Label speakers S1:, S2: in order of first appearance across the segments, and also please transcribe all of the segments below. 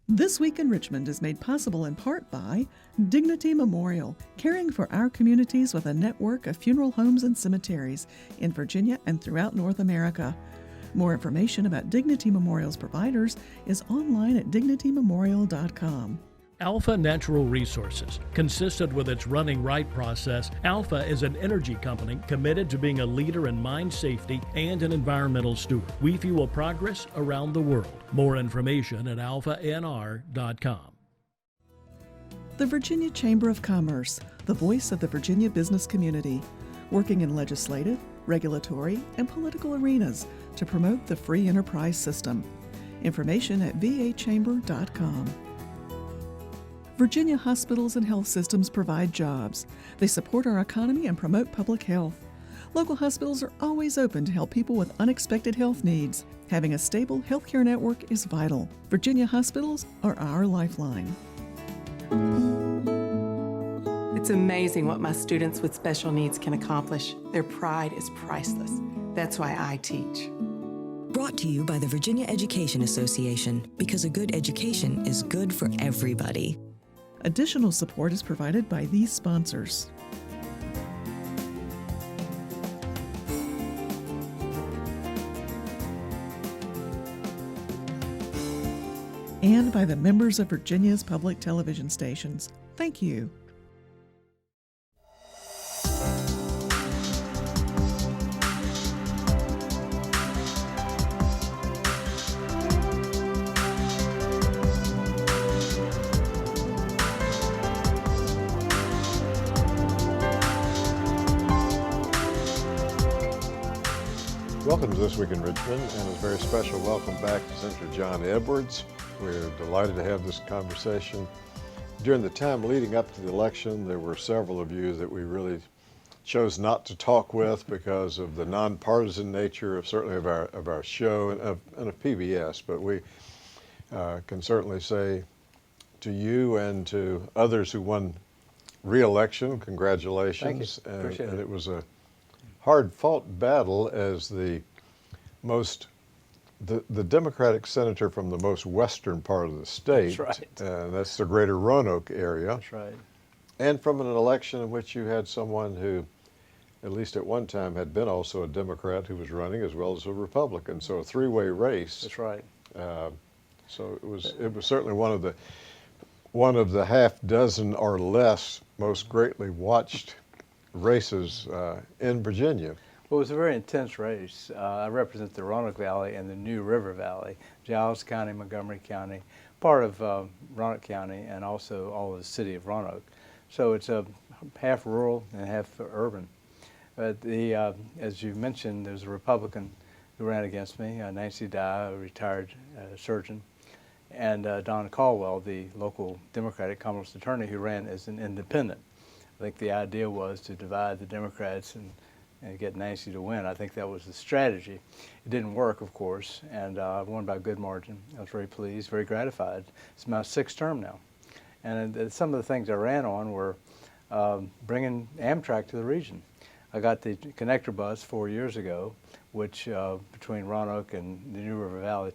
S1: This Week in Richmond is made possible in part by Dignity Memorial, caring for our communities with a network of funeral homes and cemeteries in Virginia and throughout North America. More information about Dignity Memorial's providers is online at dignitymemorial.com.
S2: Alpha Natural Resources. Consistent with its Running Right process, Alpha is an energy company committed to being a leader in mine safety and an environmental steward. We fuel progress around the world. More information at alphanr.com.
S1: The Virginia Chamber of Commerce, the voice of the Virginia business community, working in legislative, regulatory, and political arenas to promote the free enterprise system. Information at vachamber.com. Virginia hospitals and health systems provide jobs. They support our economy and promote public health. Local hospitals are always open to help people with unexpected health needs. Having a stable healthcare network is vital. Virginia hospitals are our lifeline.
S3: It's amazing what my students with special needs can accomplish. Their pride is priceless. That's why I teach.
S4: Brought to you by the Virginia Education Association, because a good education is good for everybody.
S1: Additional support is provided by these sponsors. And by the members of Virginia's public television stations. Thank you.
S5: Welcome to This Week in Richmond, and a very special welcome back to Senator John Edwards. We're delighted to have this conversation. During the time leading up to the election, there were several of you that we really chose not to talk with because of the nonpartisan nature of certainly of our show and of PBS. But we can certainly say to you and to others who won re-election, congratulations.
S6: Thank you. Appreciate
S5: it. It was a hard-fought battle as the Democratic senator from the most western part of the state.
S6: That's right.
S5: That's the greater Roanoke area.
S6: That's right.
S5: And from an election in which you had someone who, at least at one time, had been also a Democrat who was running as well as a Republican. So a three-way race.
S6: That's right.
S5: So it was certainly one of the half dozen or less most greatly watched races in Virginia.
S6: Well, it was a very intense race. I represent the Roanoke Valley and the New River Valley, Giles County, Montgomery County, part of Roanoke County, and also all of the city of Roanoke. So it's half rural and half urban. But as you mentioned, there's a Republican who ran against me, Nancy Dye, a retired surgeon, and Don Caldwell, the local Democratic Commonwealth attorney, who ran as an independent. I think the idea was to divide the Democrats and get Nancy to win. I think that was the strategy. It didn't work, of course, and I won by a good margin. I was very pleased, very gratified. It's my sixth term now. And some of the things I ran on were bringing Amtrak to the region. I got the connector bus 4 years ago, which between Roanoke and the New River Valley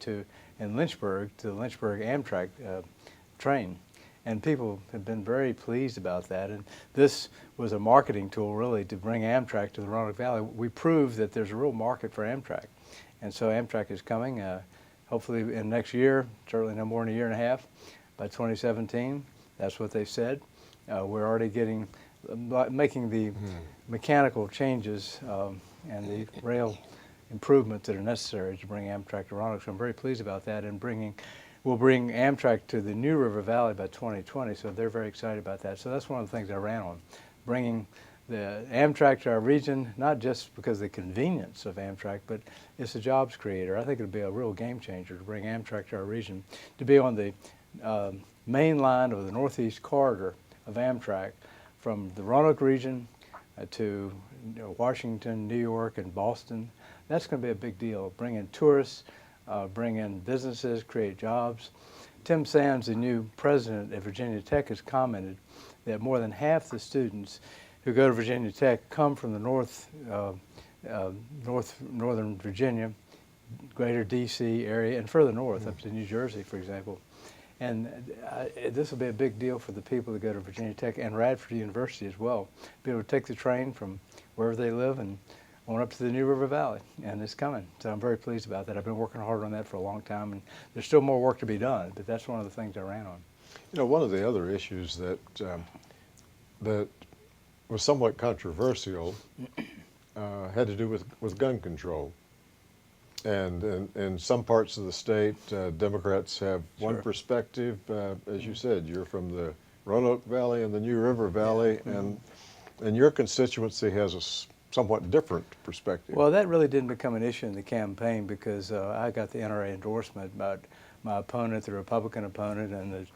S6: and Lynchburg, to the Lynchburg Amtrak train. And people have been very pleased about that. And this was a marketing tool, really, to bring Amtrak to the Roanoke Valley. We proved that there's a real market for Amtrak. And so Amtrak is coming, hopefully in next year, certainly no more than a year and a half, by 2017. That's what they said. We're already making the mechanical changes and the rail improvements that are necessary to bring Amtrak to Roanoke. So I'm very pleased about that, and we'll bring Amtrak to the New River Valley by 2020, so they're very excited about that. So that's one of the things I ran on, bringing the Amtrak to our region, not just because of the convenience of Amtrak, but it's a jobs creator. I think it'll be a real game changer to bring Amtrak to our region, to be on the main line of the Northeast corridor of Amtrak from the Roanoke region to Washington, New York, and Boston. That's going to be a big deal, bring in tourists, bring in businesses, create jobs. Tim Sands, the new president at Virginia Tech, has commented that more than half the students who go to Virginia Tech come from the northern Virginia, greater DC area, and further north, up to New Jersey, for example. And this will be a big deal for the people that go to Virginia Tech and Radford University as well. Be able to take the train from wherever they live and on up to the New River Valley, and it's coming. So I'm very pleased about that. I've been working hard on that for a long time, and there's still more work to be done, but that's one of the things I ran on.
S5: You know, one of the other issues that that was somewhat controversial had to do with gun control. And in some parts of the state, Democrats have one perspective. As you said, you're from the Roanoke Valley and the New River Valley, and your constituency has a somewhat different perspective.
S6: Well, that really didn't become an issue in the campaign because I got the NRA endorsement, but my opponent, the Republican opponent, and the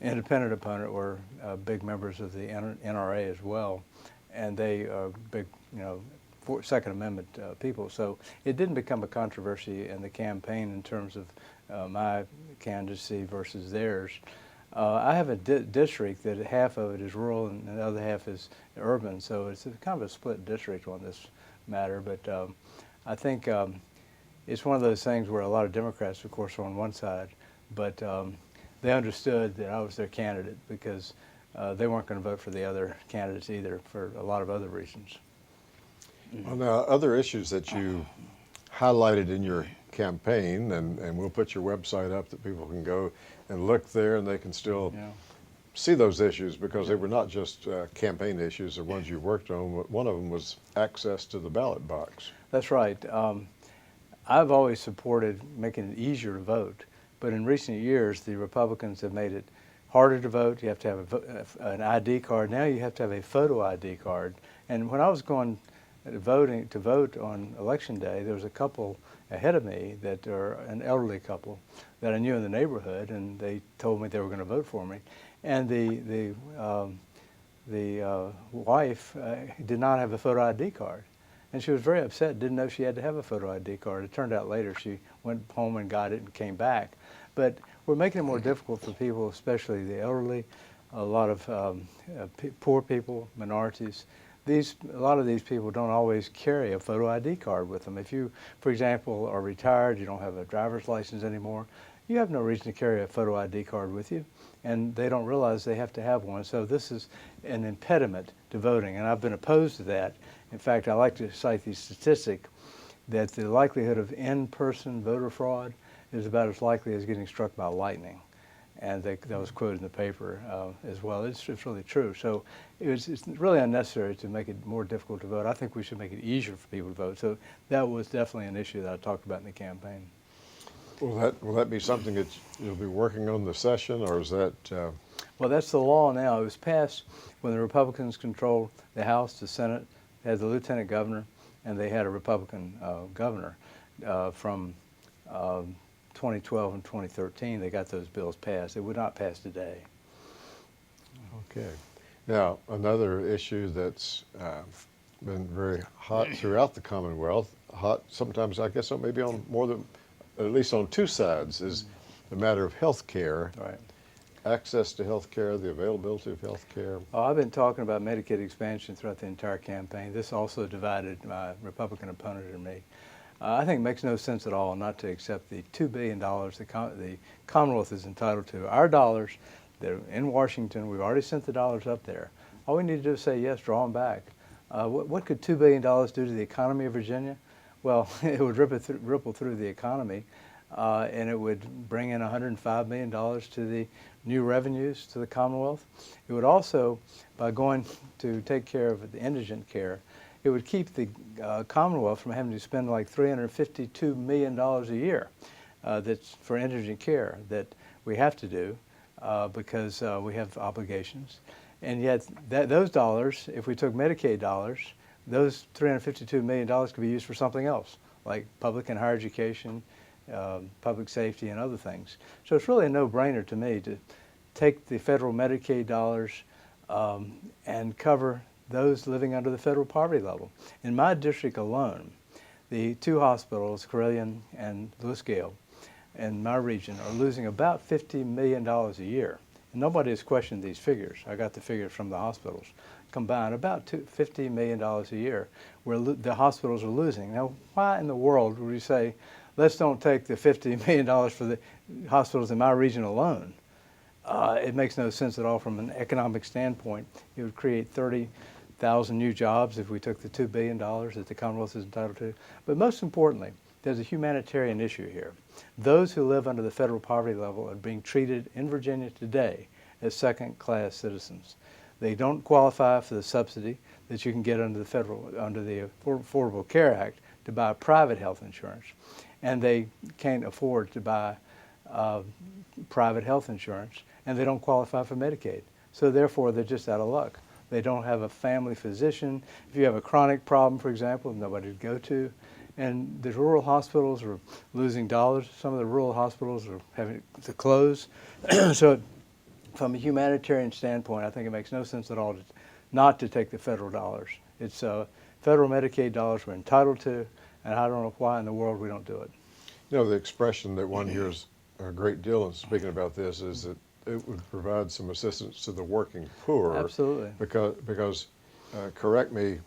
S6: independent opponent were big members of the NRA as well, and they are big, Second Amendment people. So it didn't become a controversy in the campaign in terms of my candidacy versus theirs. I have a district that half of it is rural and the other half is urban, so it's kind of a split district on this matter. But I think it's one of those things where a lot of Democrats, of course, are on one side, but they understood that I was their candidate because they weren't going to vote for the other candidates either for a lot of other reasons.
S5: Well, now, other issues that you highlighted in your campaign, and we'll put your website up that people can go and look there, and they can still see those issues because they were not just campaign issues, the ones you worked on. One of them was access to the ballot box.
S6: That's right. I've always supported making it easier to vote, but in recent years, the Republicans have made it harder to vote. You have to have an ID card. Now you have to have a photo ID card. And when I was going to vote on Election Day, there was a couple ahead of me that are an elderly couple that I knew in the neighborhood, and they told me they were going to vote for me. And the wife did not have a photo ID card, and she was very upset. Didn't know she had to have a photo ID card. It turned out later she went home and got it and came back. But we're making it more difficult for people, especially the elderly, a lot of poor people, minorities. A lot of these people don't always carry a photo ID card with them. If you, for example, are retired, you don't have a driver's license anymore, you have no reason to carry a photo ID card with you, and they don't realize they have to have one. So this is an impediment to voting, and I've been opposed to that. In fact, I like to cite the statistic that the likelihood of in-person voter fraud is about as likely as getting struck by lightning. And that was quoted in the paper as well. It's really true. So it's really unnecessary to make it more difficult to vote. I think we should make it easier for people to vote. So that was definitely an issue that I talked about in the campaign.
S5: Will that be something that you'll be working on the session, or is that?
S6: Well, that's the law now. It was passed when the Republicans controlled the House, the Senate, they had the lieutenant governor, and they had a Republican governor from 2012 and 2013, they got those bills passed. They would not pass today.
S5: Okay. Now, another issue that's been very hot throughout the Commonwealth, hot sometimes, I guess, maybe on more than, at least on two sides, is the matter of health care.
S6: Right.
S5: Access to health care, the availability of health care.
S6: Oh, I've been talking about Medicaid expansion throughout the entire campaign. This also divided my Republican opponent and me. I think it makes no sense at all not to accept the $2 billion the Commonwealth is entitled to. Our dollars, they're in Washington. We've already sent the dollars up there. All we need to do is say yes, draw them back. What could $2 billion do to the economy of Virginia? Well, it would ripple through the economy, and it would bring in $105 million to the new revenues to the Commonwealth. It would also, by going to take care of the indigent care, it would keep the Commonwealth from having to spend like $352 million a year that's for indigent care that we have to do because we have obligations. And yet those dollars, if we took Medicaid dollars, those $352 million could be used for something else, like public and higher education, public safety, and other things. So it's really a no-brainer to me to take the federal Medicaid dollars and cover those living under the federal poverty level. In my district alone, the two hospitals, Carilion and Lewis Gale, in my region are losing about $50 million a year. And nobody has questioned these figures. I got the figures from the hospitals. Combined, about $50 million a year where the hospitals are losing. Now, why in the world would we say, let's don't take the $50 million for the hospitals in my region alone? It makes no sense at all from an economic standpoint. It would create 30,000 new jobs if we took the $2 billion that the Commonwealth is entitled to. But most importantly, there's a humanitarian issue here. Those who live under the federal poverty level are being treated in Virginia today as second-class citizens. They don't qualify for the subsidy that you can get under the Affordable Care Act to buy private health insurance, and they can't afford to buy private health insurance, and they don't qualify for Medicaid. So therefore, they're just out of luck. They don't have a family physician. If you have a chronic problem, for example, nobody to go to. And the rural hospitals are losing dollars. Some of the rural hospitals are having to close. So from a humanitarian standpoint, I think it makes no sense at all not to take the federal dollars. It's federal Medicaid dollars we're entitled to, and I don't know why in the world we don't do it.
S5: You know, the expression that one hears a great deal in speaking about this is that it would provide some assistance to the working poor.
S6: Absolutely.
S5: Because correct me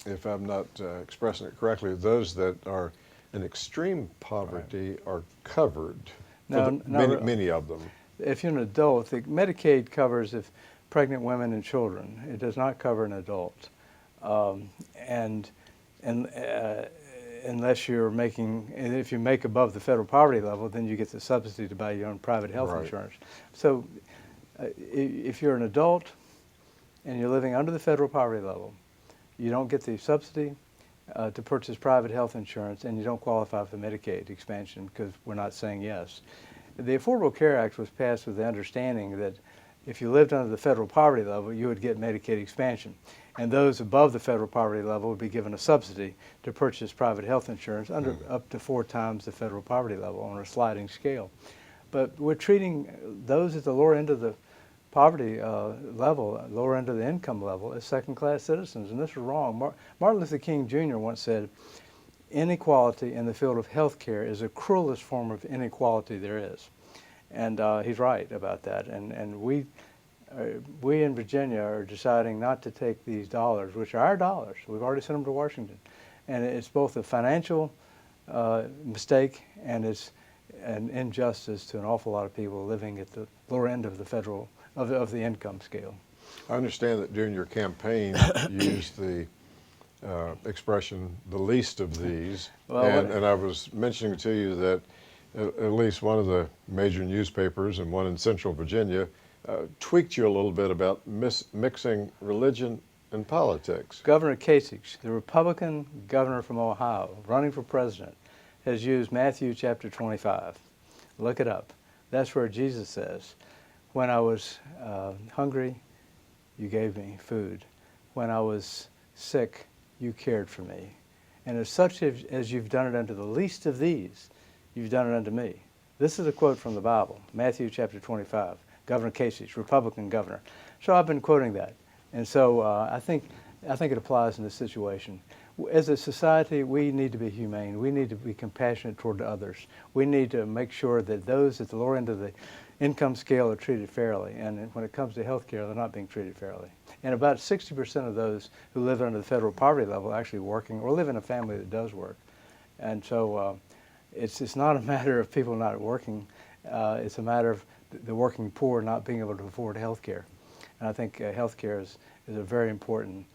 S5: if I'm not expressing it correctly, those that are in extreme poverty are covered, many of them.
S6: If you're an adult, the Medicaid covers if pregnant women and children. It does not cover an adult. Unless you're making, if you make above the federal poverty level, then you get the subsidy to buy your own private health insurance. So if you're an adult and you're living under the federal poverty level, you don't get the subsidy to purchase private health insurance, and you don't qualify for Medicaid expansion because we're not saying yes. The Affordable Care Act was passed with the understanding that if you lived under the federal poverty level, you would get Medicaid expansion. And those above the federal poverty level would be given a subsidy to purchase private health insurance under up to 4 times the federal poverty level on a sliding scale. But we're treating those at the lower end of the poverty level, lower end of the income level, as second-class citizens, and this is wrong. Martin Luther King Jr. once said, inequality in the field of health care is the cruelest form of inequality there is. And he's right about that. And we in Virginia are deciding not to take these dollars, which are our dollars. We've already sent them to Washington. And it's both a financial mistake and it's an injustice to an awful lot of people living at the lower end of the federal, of the income scale.
S5: I understand that during your campaign you used the expression, the least of these. Well, and I was mentioning to you that at least one of the major newspapers and one in Central Virginia tweaked you a little bit about mixing religion and politics.
S6: Governor Kasich, the Republican governor from Ohio, running for president, has used Matthew chapter 25. Look it up. That's where Jesus says, when I was hungry, you gave me food. When I was sick, you cared for me. And as such as you've done it unto the least of these, you've done it unto me. This is a quote from the Bible, Matthew chapter 25, Governor Kasich, Republican governor. So I've been quoting that. And so I think it applies in this situation. As a society, we need to be humane. We need to be compassionate toward others. We need to make sure that those at the lower end of the income scale are treated fairly. And when it comes to health care, they're not being treated fairly. And about 60% of those who live under the federal poverty level are actually working or live in a family that does work. And so it's not a matter of people not working. It's a matter of the working poor not being able to afford health care. And I think health care is a very important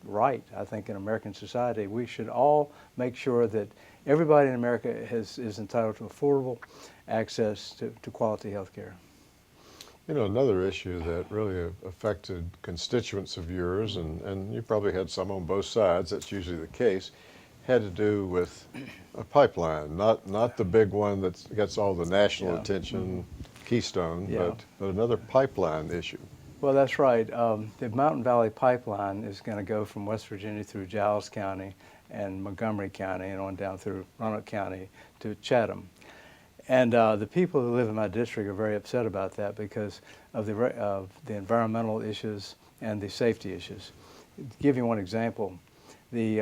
S6: right, I think, in American society. We should all make sure that everybody in America is entitled to affordable access to quality health care.
S5: You know, another issue that really affected constituents of yours, and you probably had some on both sides, that's usually the case, had to do with a pipeline, not the big one that gets all the national attention, Keystone, but another pipeline issue. Well,
S6: that's right. The Mountain Valley Pipeline is going to go from West Virginia through Giles County and Montgomery County and on down through Roanoke County to Chatham. And the people who live in my district are very upset about that because of the environmental issues and the safety issues. To give you one example, the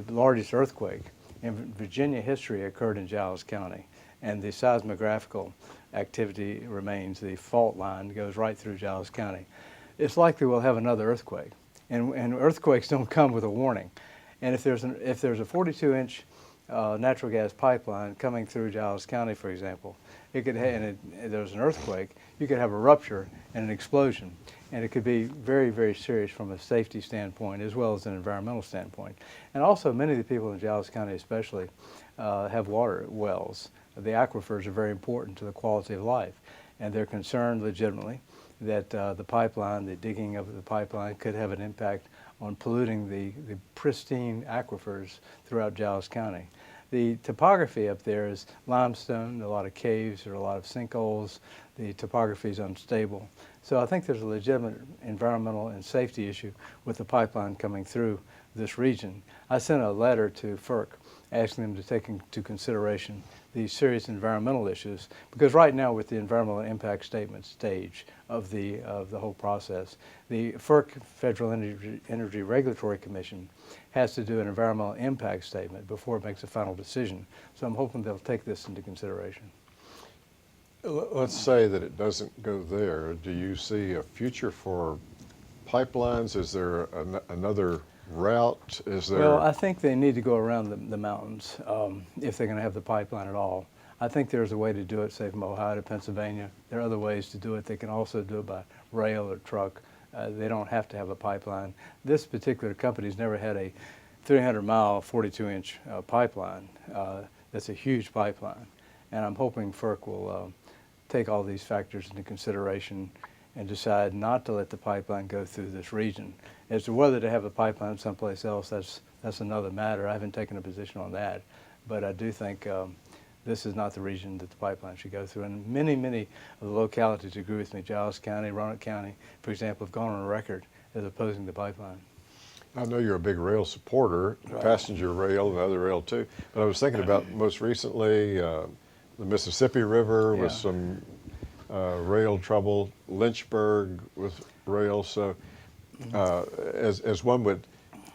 S6: largest earthquake in Virginia history occurred in Giles County, and the seismographical activity remains. The fault line goes right through Giles County. It's likely we'll have another earthquake, and earthquakes don't come with a warning. And if there's a 42-inch natural gas pipeline coming through Giles County, for example, it could and there was an earthquake, you could have a rupture and an explosion. And it could be very, very serious from a safety standpoint as well as an environmental standpoint. And also many of the people in Giles County especially have water wells. The aquifers are very important to the quality of life. And they're concerned legitimately that the pipeline, the digging of the pipeline could have an impact on polluting the pristine aquifers throughout Giles County. The topography up there is limestone, a lot of caves, there are a lot of sinkholes, the topography is unstable. So I think there's a legitimate environmental and safety issue with the pipeline coming through this region. I sent a letter to FERC asking them to take into consideration these serious environmental issues, because right now with the environmental impact statement stage of the whole process, the FERC, Federal Energy Regulatory Commission, has to do an environmental impact statement before it makes a final decision. So I'm hoping they'll take this into consideration.
S5: Let's say that it doesn't go there. Do you see a future for pipelines? Is there another route? Is there?
S6: Well, I think they need to go around the mountains if they're going to have the pipeline at all. I think there's a way to do it, say from Ohio to Pennsylvania. There are other ways to do it. They can also do it by rail or truck. They don't have to have a pipeline. This particular company's never had a 300-mile, 42-inch pipeline. That's a huge pipeline. And I'm hoping FERC will take all these factors into consideration and decide not to let the pipeline go through this region. As to whether to have a pipeline someplace else, that's another matter. I haven't taken a position on that, but I do think this is not the region that the pipeline should go through. And many of the localities agree with me. Giles County, Roanoke County, for example, have gone on record as opposing the pipeline.
S5: I know you're a big rail supporter,
S6: right.
S5: Passenger rail and other rail too, but I was thinking about most recently the Mississippi River with some rail trouble, Lynchburg with rail. So as one would,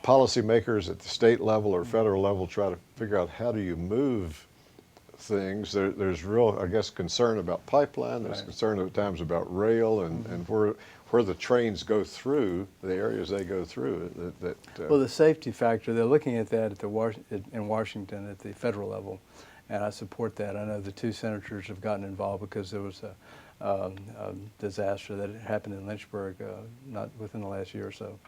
S5: policymakers at the state level or federal level try to figure out how do you move things. There's real, I guess, concern about pipeline. There's concern at times about rail and where the trains go through, the areas they go through.
S6: Well, the safety factor, they're looking at that in Washington at the federal level. And I support that. I know the two senators have gotten involved because there was a disaster that happened in Lynchburg not within the last year or so.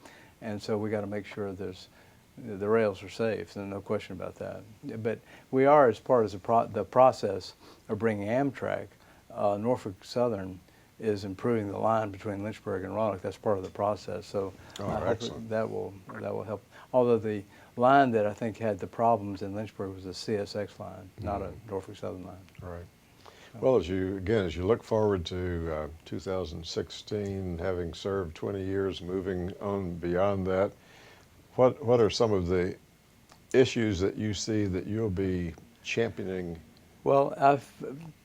S6: And so we got to make sure the rails are safe. There's no question about that. But we are, as part of the process of bringing Amtrak, Norfolk Southern is improving the line between Lynchburg and Roanoke. That's part of the process. So I hope that will help. Although the line that I think had the problems in Lynchburg was a CSX line, not a Norfolk Southern line.
S5: All right. Well, as you look forward to 2016, having served 20 years, moving on beyond that, what are some of the issues that you see that you'll be championing?
S6: Well, I've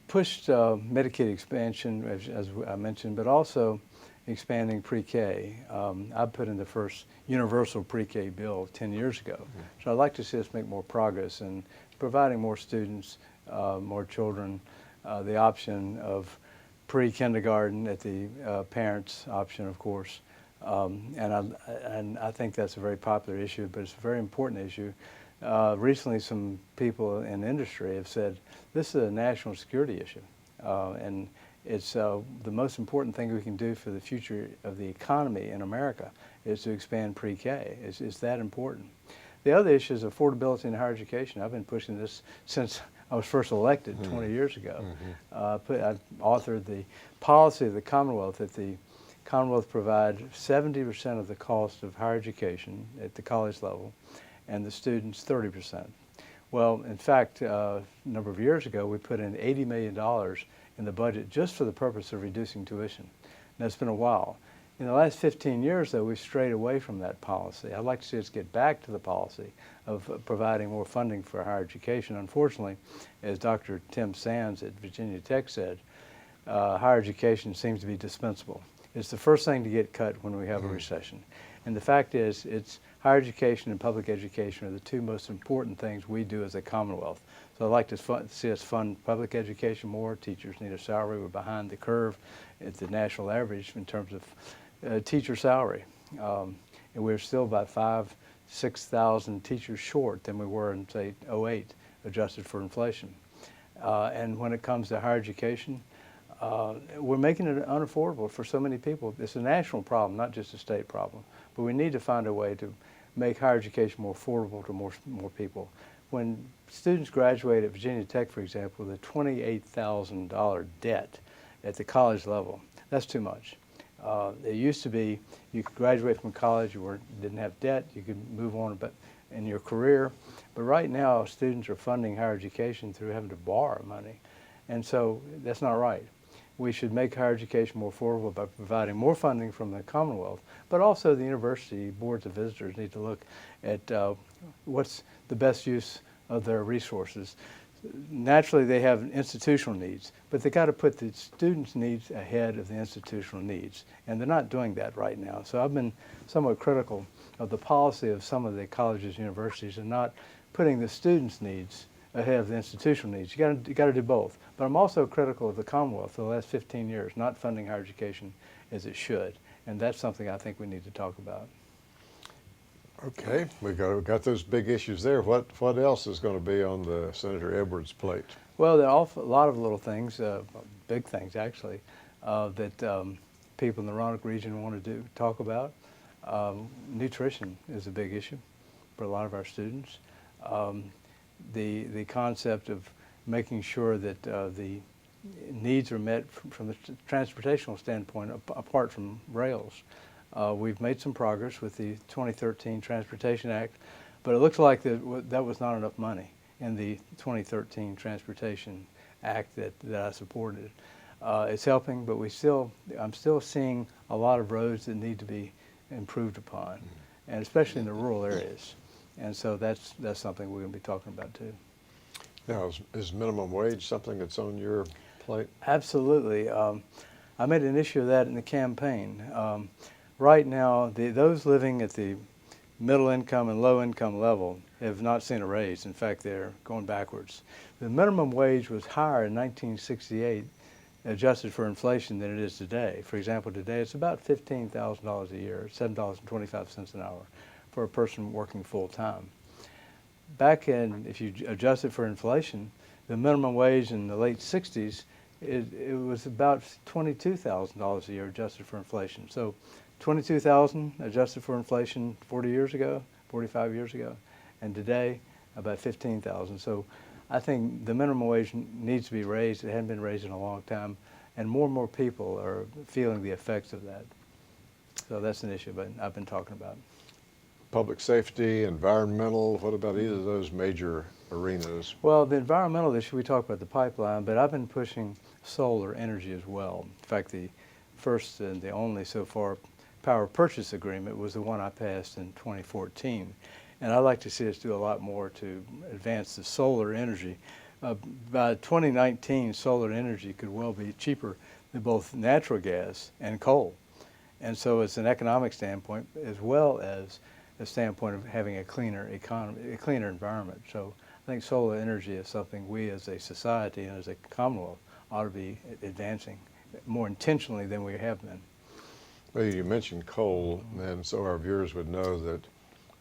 S6: pushed Medicaid expansion, as I mentioned, but also expanding pre-K. I put in the first universal pre-K bill 10 years ago. So I'd like to see us make more progress in providing more students, more children, the option of pre-kindergarten at the parents' option, of course. And I think that's a very popular issue, but it's a very important issue. Recently, some people in industry have said this is a national security issue, and it's the most important thing we can do for the future of the economy in America is to expand pre-K. It's that important. The other issue is affordability in higher education. I've been pushing this since I was first elected 20 years ago. I authored the policy of the Commonwealth that the Commonwealth provide 70% of the cost of higher education at the college level, and the students 30%. Well, in fact, a number of years ago, we put in $80 million in the budget just for the purpose of reducing tuition. Now, it's been a while. In the last 15 years, though, we've strayed away from that policy. I'd like to see us get back to the policy of providing more funding for higher education. Unfortunately, as Dr. Tim Sands at Virginia Tech said, higher education seems to be dispensable. It's the first thing to get cut when we have a recession. And the fact is, it's higher education and public education are the two most important things we do as a Commonwealth. So I'd like to see us fund public education more. Teachers need a salary. We're behind the curve at the national average in terms of teacher salary. And we're still about 6,000 teachers short than we were in, say, 2008, adjusted for inflation. And when it comes to higher education, we're making it unaffordable for so many people. It's a national problem, not just a state problem. But we need to find a way to make higher education more affordable to more people. When students graduate at Virginia Tech, for example, with a $28,000 debt at the college level, that's too much. It used to be you could graduate from college, you didn't have debt, you could move on in your career. But right now, students are funding higher education through having to borrow money. And so that's not right. We should make higher education more affordable by providing more funding from the Commonwealth, but also the university boards of visitors need to look at what's the best use of their resources. Naturally, they have institutional needs, but they got to put the students' needs ahead of the institutional needs, and they're not doing that right now. So I've been somewhat critical of the policy of some of the colleges, universities, and not putting the students' needs ahead of the institutional needs. You got to do both. But I'm also critical of the Commonwealth for the last 15 years, not funding higher education as it should, and that's something I think we need to talk about.
S5: Okay, we got those big issues there. What else is going to be on the Senator Edwards' plate?
S6: Well, there are a lot of little things, big things actually, that people in the Roanoke region want to talk about. Nutrition is a big issue for a lot of our students. The concept of making sure that the needs are met from the transportational standpoint apart from rails. We've made some progress with the 2013 Transportation Act, but it looks like that was not enough money in the 2013 Transportation Act that I supported. It's helping, but I'm still seeing a lot of roads that need to be improved upon, and especially in the rural areas. And so that's something we're going to be talking about too.
S5: Now, is minimum wage something that's on your plate?
S6: Absolutely. I made an issue of that in the campaign. Right now, those living at the middle income and low income level have not seen a raise. In fact, they're going backwards. The minimum wage was higher in 1968, adjusted for inflation, than it is today. For example, today it's about $15,000 a year, $7.25 an hour for a person working full time. Back if you adjust it for inflation, the minimum wage in the late 60s, it was about $22,000 a year adjusted for inflation. So $22,000 adjusted for inflation 40 years ago, 45 years ago, and today about $15,000. So I think the minimum wage needs to be raised. It hadn't been raised in a long time, and more people are feeling the effects of that. So that's an issue I've been talking about.
S5: Public safety, environmental, what about either of those major arenas?
S6: Well, the environmental issue, we talked about the pipeline, but I've been pushing solar energy as well. In fact, the first and the only so far power purchase agreement was the one I passed in 2014. And I'd like to see us do a lot more to advance the solar energy. By 2019, solar energy could well be cheaper than both natural gas and coal. And so it's an economic standpoint as well as a standpoint of having a cleaner economy, a cleaner environment. So I think solar energy is something we as a society and as a Commonwealth ought to be advancing more intentionally than we have been.
S5: Well, you mentioned coal, and so our viewers would know that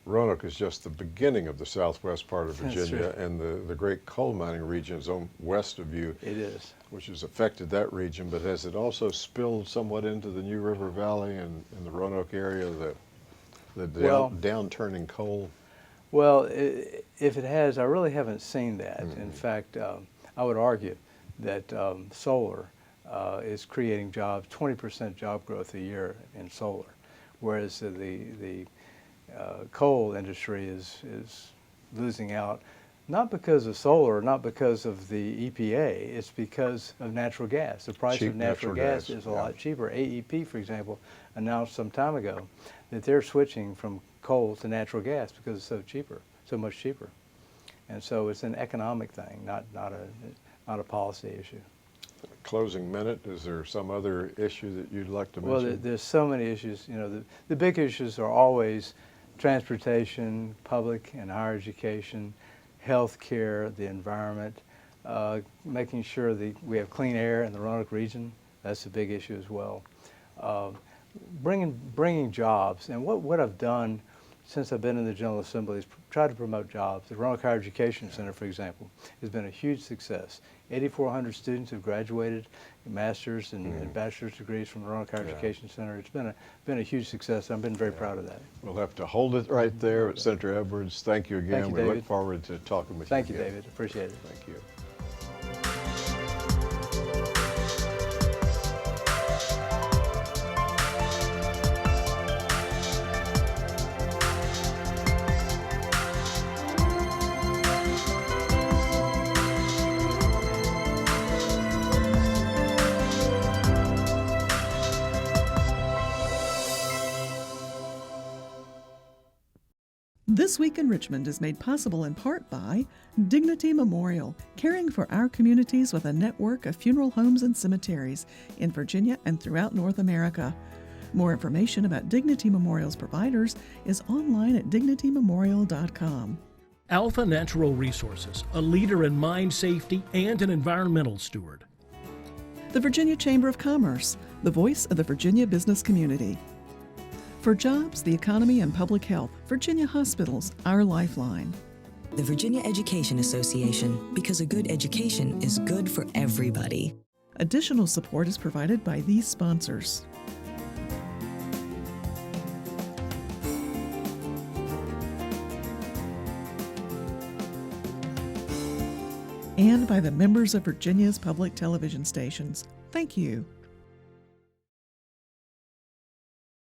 S5: Roanoke is just the beginning of the southwest part of Virginia, and the great coal mining region is west of you.
S6: It is.
S5: Which has affected that region, but has it also spilled somewhat into the New River Valley and in the Roanoke area, the downturning coal?
S6: Well, if it has, I really haven't seen that. In fact, I would argue that solar is creating jobs, 20% job growth a year in solar, whereas the coal industry is losing out, not because of solar, not because of the EPA, it's because of natural gas. The price of natural gas is a lot cheaper. AEP, for example, announced some time ago that they're switching from coal to natural gas because it's so much cheaper. And so it's an economic thing, not a policy issue.
S5: Closing minute, is there some other issue that you'd like to mention?
S6: Well, there's so many issues. You know, the big issues are always transportation, public and higher education, health care, the environment, making sure that we have clean air in the Roanoke region. That's a big issue as well. Bringing jobs. And what I've done since I've been in the General Assembly, is try to promote jobs. The Roanoke Higher Education Center, for example, has been a huge success. 8,400 students have graduated, master's and bachelor's degrees from the Roanoke Higher Education Center. It's been a huge success. I've been very proud of that.
S5: We'll have to hold it right there. Senator Edwards, thank you again.
S6: Thank you,
S5: we look
S6: David.
S5: forward to talking with
S6: Thank
S5: you
S6: you,
S5: again.
S6: David. Appreciate it.
S5: Thank you.
S1: This Week in Richmond is made possible in part by Dignity Memorial, caring for our communities with a network of funeral homes and cemeteries in Virginia and throughout North America. More information about Dignity Memorial's providers is online at dignitymemorial.com.
S2: Alpha Natural Resources, a leader in mine safety and an environmental steward.
S1: The Virginia Chamber of Commerce, the voice of the Virginia business community. For jobs, the economy, and public health, Virginia Hospitals, our lifeline.
S4: The Virginia Education Association, because a good education is good for everybody.
S1: Additional support is provided by these sponsors. And by the members of Virginia's public television stations. Thank you.